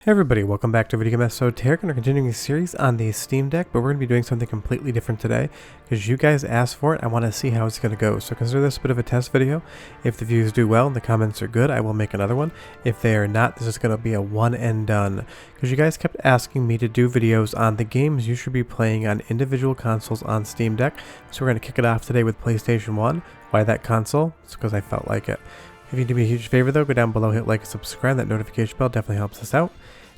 Hey everybody, welcome back to Video Game Episode Tarek, and we're continuing the series on the Steam Deck, but we're going to be doing something completely different today, because you guys asked for it. I want to see how it's going to go, so consider this a bit of a test video. If the views do well and the comments are good, I will make another one. If they are not, this is going to be a one and done, because you guys kept asking me to do videos on the games you should be playing on individual consoles on Steam Deck, so we're going to kick it off today with PlayStation 1. Why that console? It's because I felt like it. If you do me a huge favor though, go down below, hit like and subscribe. That notification bell definitely helps us out.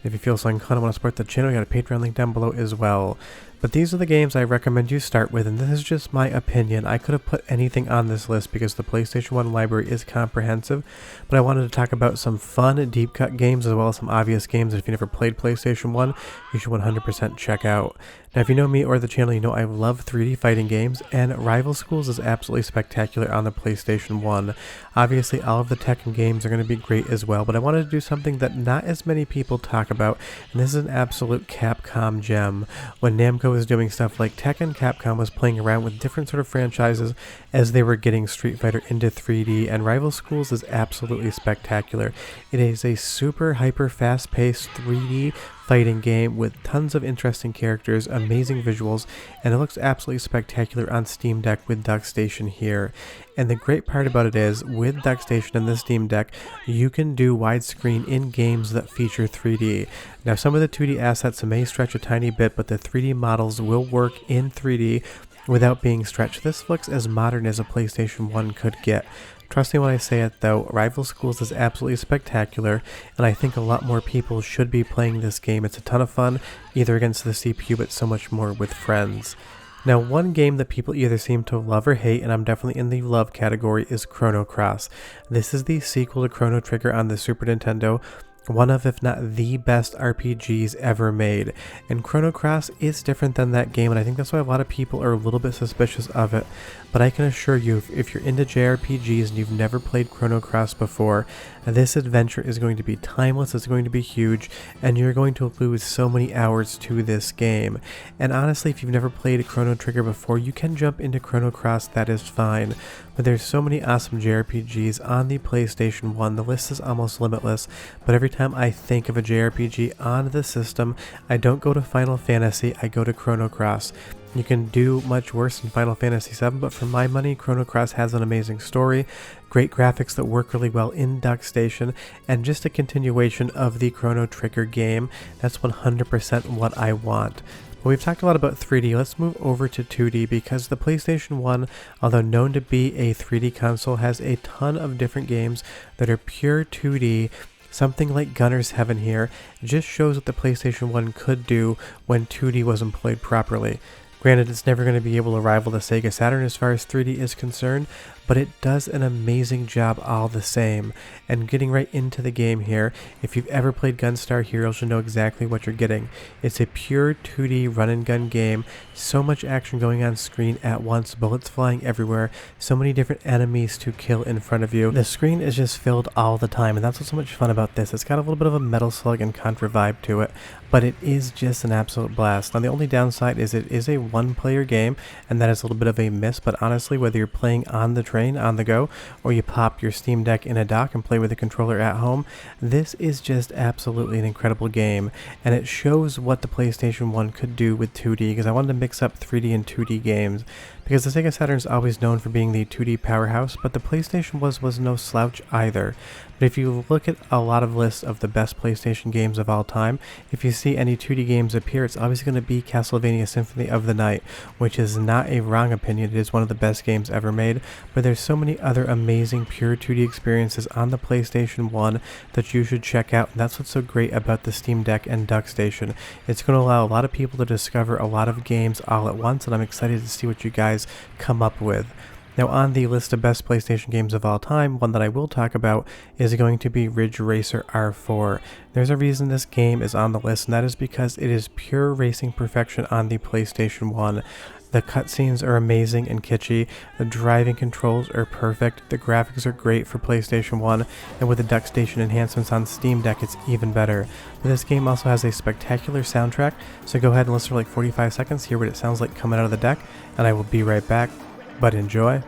If you feel so inclined and want to support the channel, you got a Patreon link down below as well. But these are the games I recommend you start with, and this is just my opinion. I could have put anything on this list because the PlayStation 1 library is comprehensive, but I wanted to talk about some fun, deep cut games as well as some obvious games that if you never played PlayStation 1, you should 100% check out. Now if you know me or the channel, you know I love 3D fighting games, and Rival Schools is absolutely spectacular on the PlayStation 1. Obviously all of the Tekken games are going to be great as well, but I wanted to do something that not as many people talk about, and this is an absolute Capcom gem. When Namco was doing stuff like Tekken, Capcom was playing around with different sort of franchises as they were getting Street Fighter into 3D, and Rival Schools is absolutely spectacular. It is a super hyper fast paced 3D fighting game with tons of interesting characters, amazing visuals, and it looks absolutely spectacular on Steam Deck with DuckStation here. And the great part about it is, with DuckStation and the Steam Deck, you can do widescreen in games that feature 3D. Now some of the 2D assets may stretch a tiny bit, but the 3D models will work in 3D without being stretched. This looks as modern as a PlayStation 1 could get. Trust me when I say it though, Rival Schools is absolutely spectacular, and I think a lot more people should be playing this game. It's a ton of fun, either against the CPU, but so much more with friends. Now one game that people either seem to love or hate, and I'm definitely in the love category, is Chrono Cross. This is the sequel to Chrono Trigger on the Super Nintendo. One of, if not the best RPGs ever made, and Chrono Cross is different than that game, and I think that's why a lot of people are a little bit suspicious of it. But I can assure you, if you're into JRPGs and you've never played Chrono Cross before, this adventure is going to be timeless, it's going to be huge, and you're going to lose so many hours to this game. And honestly, if you've never played Chrono Trigger before, you can jump into Chrono Cross, that is fine. But there's so many awesome JRPGs on the PlayStation 1, the list is almost limitless, but every time I think of a JRPG on the system, I don't go to Final Fantasy, I go to Chrono Cross. You can do much worse than Final Fantasy VII, but for my money, Chrono Cross has an amazing story, great graphics that work really well in DuckStation, and just a continuation of the Chrono Trigger game. That's 100% what I want. Well, we've talked a lot about 3D, let's move over to 2D, because the PlayStation 1, although known to be a 3D console, has a ton of different games that are pure 2D. Something like Gunner's Heaven here just shows what the PlayStation 1 could do when 2D was employed properly. Granted, it's never going to be able to rival the Sega Saturn as far as 3D is concerned, but it does an amazing job all the same. And getting right into the game here, if you've ever played Gunstar Heroes, you'll know exactly what you're getting. It's a pure 2D run and gun game, so much action going on screen at once, bullets flying everywhere, so many different enemies to kill in front of you. The screen is just filled all the time, and that's what's so much fun about this. It's got a little bit of a Metal Slug and Contra vibe to it, but it is just an absolute blast. Now the only downside is it is a one-player game, and that is a little bit of a miss, but honestly, whether you're playing on the train, on the go, or you pop your Steam Deck in a dock and play with a controller at home, this is just absolutely an incredible game, and it shows what the PlayStation 1 could do with 2D, because I wanted to mix up 3D and 2D games, because the Sega Saturn is always known for being the 2D powerhouse, but the PlayStation was no slouch either. But if you look at a lot of lists of the best PlayStation games of all time, if you see any 2D games appear, it's always going to be Castlevania Symphony of the Night, which is not a wrong opinion. It is one of the best games ever made, but there's so many other amazing pure 2D experiences on the PlayStation 1 that you should check out, and that's what's so great about the Steam Deck and DuckStation. It's going to allow a lot of people to discover a lot of games all at once, and I'm excited to see what you guys come up with. Now on the list of best PlayStation games of all time, one that I will talk about is going to be Ridge Racer R4. There's a reason this game is on the list, and that is because it is pure racing perfection on the PlayStation 1. The cutscenes are amazing and kitschy, the driving controls are perfect, the graphics are great for PlayStation 1, and with the DuckStation enhancements on Steam Deck it's even better. But this game also has a spectacular soundtrack, so go ahead and listen for like 45 seconds, hear what it sounds like coming out of the deck, and I will be right back. But enjoy.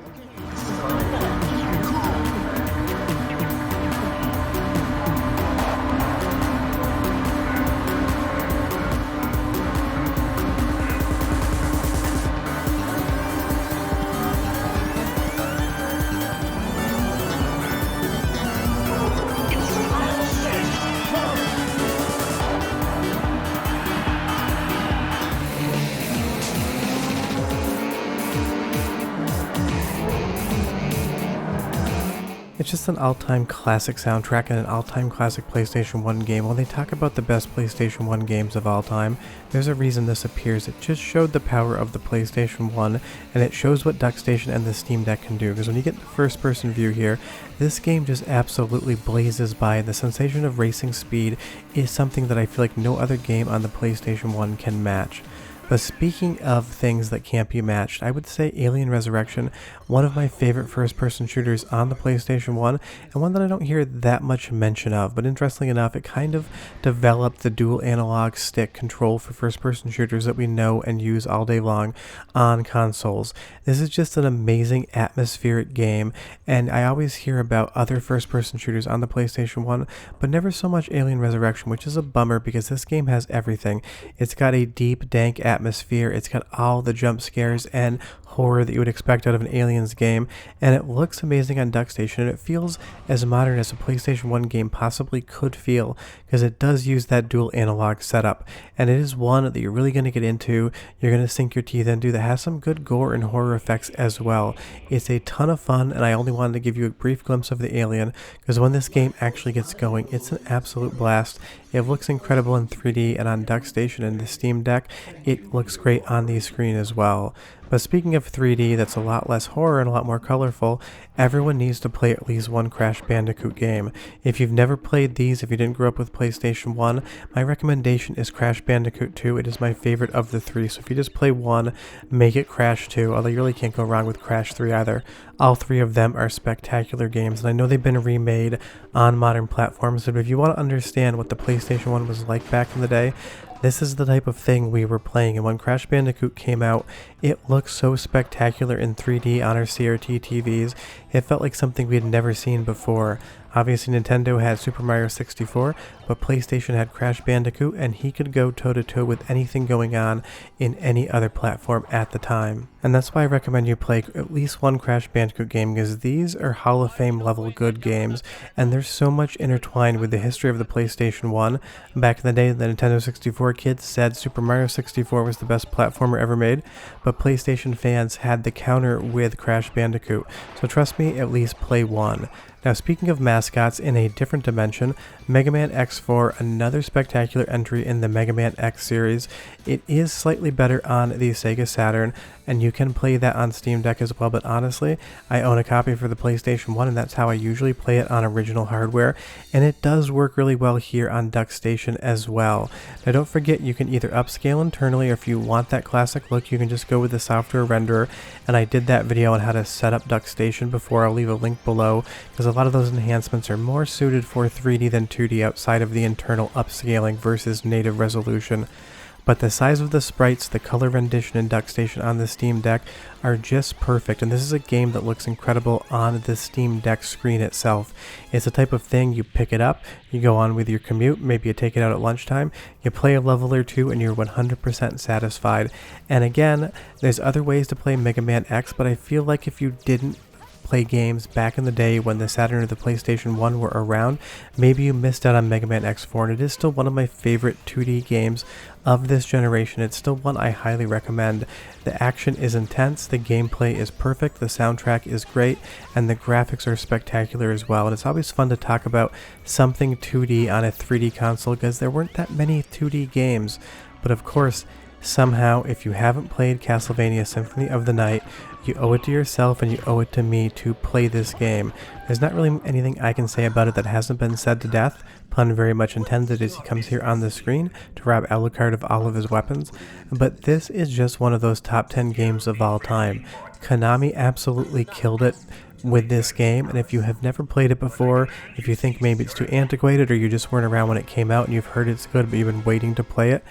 It's just an all-time classic soundtrack and an all-time classic PlayStation 1 game. When they talk about the best PlayStation 1 games of all time, there's a reason this appears. It just showed the power of the PlayStation 1, and it shows what DuckStation and the Steam Deck can do. Because when you get the first-person view here, this game just absolutely blazes by. The sensation of racing speed is something that I feel like no other game on the PlayStation 1 can match. But speaking of things that can't be matched, I would say Alien Resurrection, one of my favorite first-person shooters on the PlayStation 1, and one that I don't hear that much mention of. But interestingly enough, it kind of developed the dual analog stick control for first-person shooters that we know and use all day long on consoles. This is just an amazing atmospheric game, and I always hear about other first-person shooters on the PlayStation 1, but never so much Alien Resurrection, which is a bummer because this game has everything. It's got a deep, dank atmosphere, it's got all the jump scares and horror that you would expect out of an Aliens game, and it looks amazing on DuckStation, and it feels as modern as a PlayStation 1 game possibly could feel, because it does use that dual analog setup, and it is one that you're really going to get into, you're going to sink your teeth into, that has some good gore and horror effects as well. It's a ton of fun, and I only wanted to give you a brief glimpse of the alien, because when this game actually gets going, it's an absolute blast. It looks incredible in 3D, and on DuckStation and the Steam Deck, it looks great on the screen as well. But speaking of 3D that's a lot less horror and a lot more colorful, everyone needs to play at least one Crash Bandicoot game. If you've never played these, if you didn't grow up with PlayStation 1, my recommendation is Crash Bandicoot 2. It is my favorite of the three, so if you just play one, make it Crash 2, although you really can't go wrong with Crash 3 either. All three of them are spectacular games, and I know they've been remade on modern platforms, but if you want to understand what the PlayStation 1 was like back in the day, this is the type of thing we were playing, and when Crash Bandicoot came out, it looked so spectacular in 3D on our CRT TVs. It felt like something we had never seen before. Obviously Nintendo had Super Mario 64, but PlayStation had Crash Bandicoot, and he could go toe-to-toe with anything going on in any other platform at the time. And that's why I recommend you play at least one Crash Bandicoot game, because these are Hall of Fame level good games, and there's so much intertwined with the history of the PlayStation 1. Back in the day, the Nintendo 64 kids said Super Mario 64 was the best platformer ever made, but PlayStation fans had the counter with Crash Bandicoot. So trust me, at least play one. Now speaking of mascots in a different dimension, Mega Man X4, another spectacular entry in the Mega Man X series. It is slightly better on the Sega Saturn, and you can play that on Steam Deck as well, but honestly, I own a copy for the PlayStation 1, and that's how I usually play it on original hardware, and it does work really well here on DuckStation as well. Now don't forget, you can either upscale internally, or if you want that classic look, you can just go with the software renderer, and I did that video on how to set up DuckStation before. I'll leave a link below, because a lot of those enhancements are more suited for 3D than 2D outside of the internal upscaling versus native resolution. But the size of the sprites, the color rendition in DuckStation on the Steam Deck are just perfect, and this is a game that looks incredible on the Steam Deck screen itself. It's the type of thing you pick it up, you go on with your commute, maybe you take it out at lunchtime, you play a level or two, and you're 100% satisfied. And again, there's other ways to play Mega Man X, but I feel like if you didn't play games back in the day when the Saturn or the PlayStation 1 were around, maybe you missed out on Mega Man X4, and it is still one of my favorite 2D games of this generation. It's still one I highly recommend. The action is intense, the gameplay is perfect, the soundtrack is great, and the graphics are spectacular as well. And it's always fun to talk about something 2D on a 3D console, because there weren't that many 2D games. But of course, somehow, if you haven't played Castlevania Symphony of the Night, you owe it to yourself and you owe it to me to play this game. There's not really anything I can say about it that hasn't been said to death, pun very much intended, as he comes here on the screen to rob Alucard of all of his weapons, but this is just one of those top 10 games of all time. Konami absolutely killed it with this game, and if you have never played it before, if you think maybe it's too antiquated or you just weren't around when it came out and you've heard it's good but you've been waiting to play it,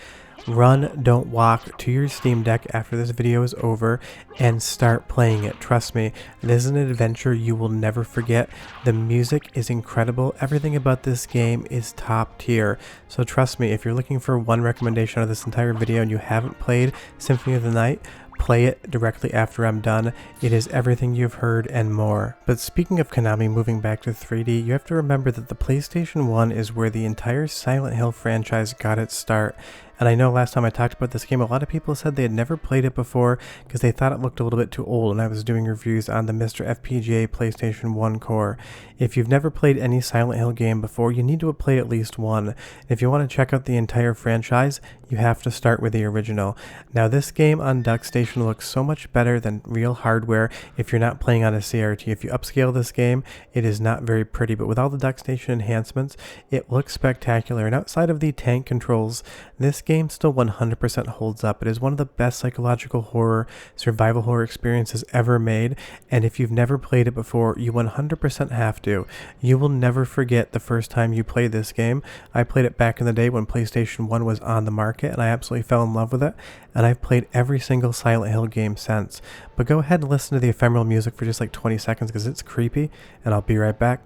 run, don't walk to your Steam Deck after this video is over and start playing it. Trust me, this is an adventure you will never forget. The music is incredible. Everything about this game is top tier. So trust me, if you're looking for one recommendation of this entire video and you haven't played Symphony of the Night, play it directly after I'm done. It is everything you've heard and more. But speaking of Konami moving back to 3D, you have to remember that the PlayStation 1 is where the entire Silent Hill franchise got its start. And I know last time I talked about this game, a lot of people said they had never played it before because they thought it looked a little bit too old, and I was doing reviews on the Mr. FPGA PlayStation 1 core. If you've never played any Silent Hill game before, you need to play at least one. If you want to check out the entire franchise, you have to start with the original. Now this game on DuckStation looks so much better than real hardware if you're not playing on a CRT. If you upscale this game, it is not very pretty, but with all the DuckStation enhancements, it looks spectacular. And outside of the tank controls, this game still 100% holds up. It is one of the best psychological horror, survival horror experiences ever made, and if you've never played it before, you 100% have to. You will never forget the first time you played this game. I played it back in the day when PlayStation 1 was on the market, and I absolutely fell in love with it, and I've played every single Silent Hill game since. But go ahead and listen to the ephemeral music for just like 20 seconds because it's creepy, and I'll be right back.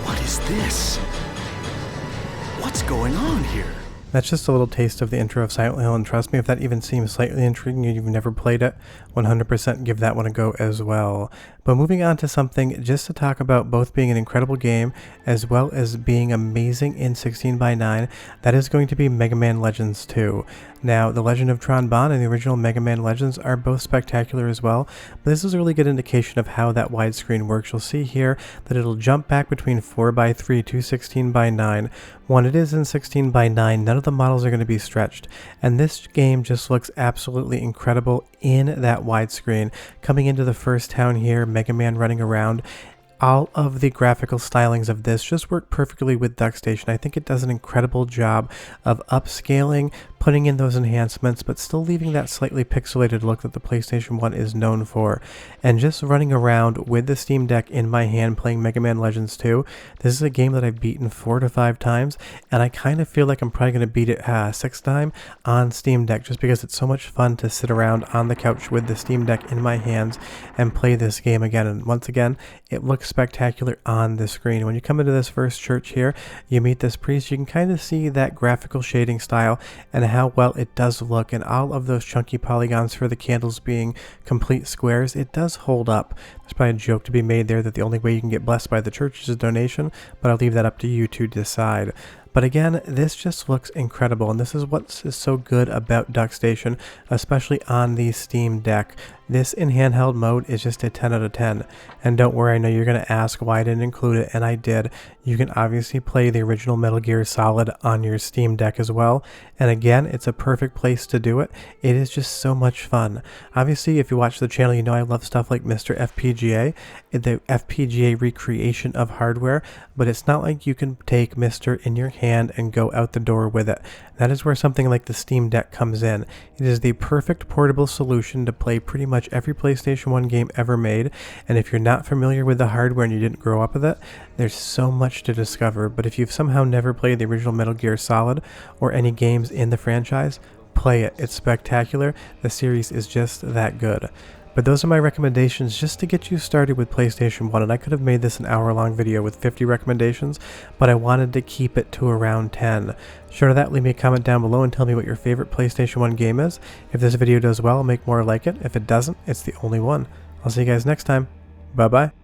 What is this? What's going on here? That's just a little taste of the intro of Silent Hill, and trust me, if that even seems slightly intriguing and you've never played it, 100% give that one a go as well. But moving on to something just to talk about both being an incredible game as well as being amazing in 16:9, that is going to be Mega Man Legends 2. Now, The Legend of Tron Bonne and the original Mega Man Legends are both spectacular as well, but this is a really good indication of how that widescreen works. You'll see here that it'll jump back between 4:3 to 16:9. When it is in 16:9, none of the models are going to be stretched, and this game just looks absolutely incredible in that widescreen. Coming into the first town here, Mega Man running around, all of the graphical stylings of this just work perfectly with DuckStation. I think it does an incredible job of upscaling, putting in those enhancements, but still leaving that slightly pixelated look that the PlayStation 1 is known for. And just running around with the Steam Deck in my hand playing Mega Man Legends 2, this is a game that I've beaten 4 to 5 times, and I kind of feel like I'm probably going to beat it 6th time on Steam Deck, just because it's so much fun to sit around on the couch with the Steam Deck in my hands and play this game again. And once again, it looks spectacular on the screen. When you come into this first church here, you meet this priest. You can kind of see that graphical shading style and how well it does look, and all of those chunky polygons for the candles being complete squares, it does hold up. There's probably a joke to be made there that the only way you can get blessed by the church is a donation, but I'll leave that up to you to decide. But again, this just looks incredible, and this is what is so good about DuckStation, especially on the Steam Deck. This in handheld mode is just a 10 out of 10. And don't worry, I know you're going to ask why I didn't include it, and I did. You can obviously play the original Metal Gear Solid on your Steam Deck as well. And again, it's a perfect place to do it. It is just so much fun. Obviously, if you watch the channel, you know I love stuff like Mr. FPGA, the FPGA recreation of hardware, but it's not like you can take Mr. in your hand and go out the door with it. That is where something like the Steam Deck comes in. It is the perfect portable solution to play pretty much every PlayStation 1 game ever made, and if you're not familiar with the hardware and you didn't grow up with it, there's so much to discover. But if you've somehow never played the original Metal Gear Solid or any games in the franchise, play it. It's spectacular. The series is just that good. But those are my recommendations just to get you started with PlayStation 1, and I could have made this an hour-long video with 50 recommendations, but I wanted to keep it to around 10. Short of that, leave me a comment down below and tell me what your favorite PlayStation 1 game is. If this video does well, I'll make more like it. If it doesn't, it's the only one. I'll see you guys next time. Bye-bye.